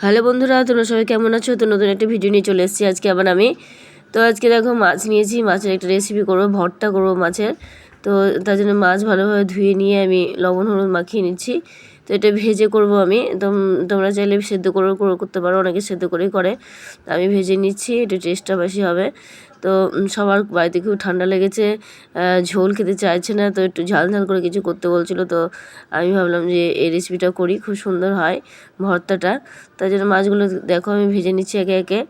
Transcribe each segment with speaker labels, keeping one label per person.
Speaker 1: Hello বন্ধুরা, তোমরা সবাই কেমন আছো? তো নতুন একটা ভিডিও নিয়ে চলে এসেছি আজকে আবার আমি। তো আজকে দেখো মাছ নিয়েছি, মাছের একটা রেসিপি করবো, ভর্তা করবো মাছের। তো তার জন্য মাছ ভালোভাবে ধুয়ে নিয়ে আমি লবণ হলুদ মাখিয়ে নিচ্ছি। তো এটা ভেজে করব আমি। তোমরা চাইলে সেদ্ধ করতে পারো, অনেকে সেদ্ধ করেই করে। আমি ভেজে নিচ্ছি, একটু টেস্টটা বেশি হবে। তো সবার বাড়িতে খুব ঠান্ডা লেগেছে, ঝোল খেতে চাইছে না, তো একটু ঝাল ঝাল করে কিছু করতে বলছিল। তো আমি ভাবলাম যে এই রেসিপিটা করি, খুব সুন্দর হয় ভর্তাটা। তার জন্য মাছগুলো দেখো আমি ভেজে নিচ্ছি একে একে।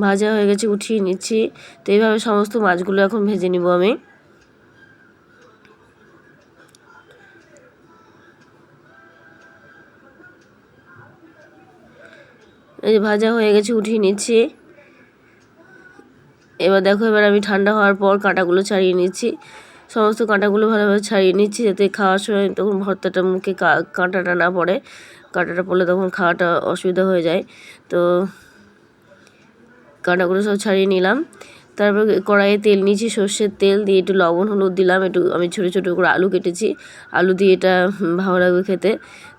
Speaker 1: ভাজা হয়ে গেছে, উঠিয়ে নিচ্ছি। তো এইভাবে সমস্ত মাছগুলো এখন ভেজে নিব আমি। এই যে ভাজা হয়ে গেছে, উঠিয়ে নিচ্ছি। এবার দেখো, এবার আমি ঠান্ডা হওয়ার পর কাঁটাগুলো ছাড়িয়ে নিচ্ছি। সমস্ত কাঁটাগুলো ভালোভাবে ছাড়িয়ে নিচ্ছি, যাতে খাওয়ার সময় তখন ভর্তাটা মুখে কাঁটাটা না পড়ে। কাঁটাটা পড়লে তখন খাওয়াটা অসুবিধা হয়ে যায়। তো কাঁটাগুলো সব ছাড়িয়ে নিলাম। তারপর কড়াইয়ে তেল নিয়েছি, সর্ষের তেল দিয়ে একটু লবণ হলুদ দিলাম। একটু আমি ছোটো ছোটো করে আলু কেটেছি, আলু দিয়ে এটা ভালো লাগবে খেতে।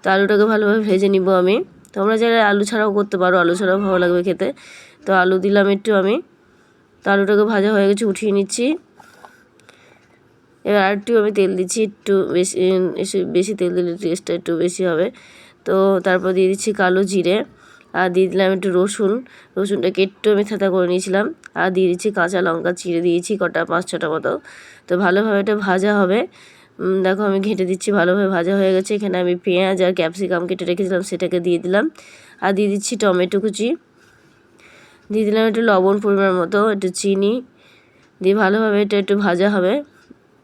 Speaker 1: তো আলুটাকে ভালোভাবে ভেজে নিব আমি। তোমরা যারা আলু ছাড়াও করতে পারো, আলু ছাড়াও ভালো লাগবে খেতে। তো আলু দিলাম একটু আমি। তো আলুটাকে ভাজা হয়ে গেছে, উঠিয়ে নিচ্ছি। এবার আর একটু আমি তেল দিচ্ছি, একটু বেশি তেল দিলে টেস্টটা একটু বেশি হবে। তো তারপর দিয়ে দিচ্ছি কালো জিরে, আর দিয়ে দিলাম একটু রসুনটাকে একটু আমি থেঁতা করে নিয়েছিলাম। আর দিয়ে দিচ্ছি কাঁচা লঙ্কা চিড়ে দিয়েছি কটা 5-6টা মতো। তো ভালোভাবে এটা ভাজা হবে। দেখো আমি ঘেঁটে দিচ্ছি, ভালোভাবে ভাজা হয়ে গেছে। এখানে আমি পেঁয়াজ আর ক্যাপসিকাম কেটে রেখেছিলাম, সেটাকে দিয়ে দিলাম। আর দিয়ে দিচ্ছি টমেটো কুচি, দিয়ে দিলাম একটু লবণ পরিমাণ মতো, একটু চিনি দিয়ে ভালোভাবে এটা একটু ভাজা হবে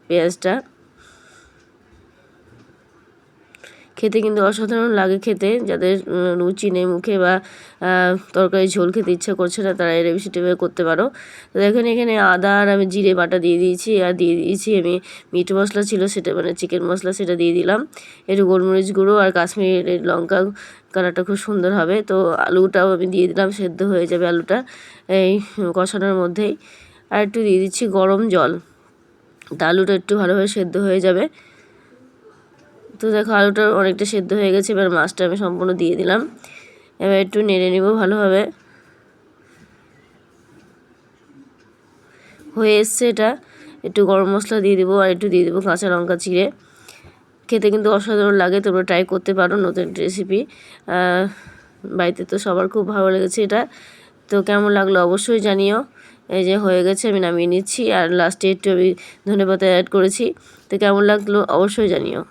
Speaker 1: পেঁয়াজটা। খেতে কিন্তু অসাধারণ লাগে খেতে। যাদের রুচি নেই মুখে বা তরকারি ঝোল খেতে ইচ্ছা করছে না, তারা এই রেসিপিটা করতে পারো। তো দেখেন এখানে আদা আর আমি জিরে বাটা দিয়ে দিয়েছি, আর দিয়ে দিয়েছি আমি মিট মশলা ছিল সেটা, মানে চিকেন মশলা, সেটা দিয়ে দিলাম। একটু গোলমরিচ গুঁড়ো আর কাশ্মীরি লঙ্কা, কালারটা খুব সুন্দর হবে। তো আলুটাও আমি দিয়ে দিলাম, সেদ্ধ হয়ে যাবে আলুটা এই কষানোর মধ্যেই। আর একটু দিয়ে দিচ্ছি গরম জল, তা আলুটা একটু ভালোভাবে সেদ্ধ হয়ে যাবে। তো দেখো আলুটা অনেকটা সেদ্ধ হয়ে গেছে, এবার মাছটা আমি সম্পূর্ণ দিয়ে দিলাম। এবার একটু নেড়ে নিব ভালোভাবে। হয়ে এসছে এটা। একটু গরম মশলা দিয়ে দেবো, আর একটু দিয়ে দেবো কাঁচা লঙ্কা চিড়ে। খেতে কিন্তু অসাধারণ লাগে, তোমরা ট্রাই করতে পারো, নতুন রেসিপি। বাড়িতে তো সবার খুব ভালো লেগেছে এটা। তো কেমন লাগলো অবশ্যই জানিও। এই যে হয়ে গেছে, আমি নামিয়ে নিচ্ছি। আর লাস্টে একটু আমি ধনেপাতা অ্যাড করেছি। তো কেমন লাগলো অবশ্যই জানিও।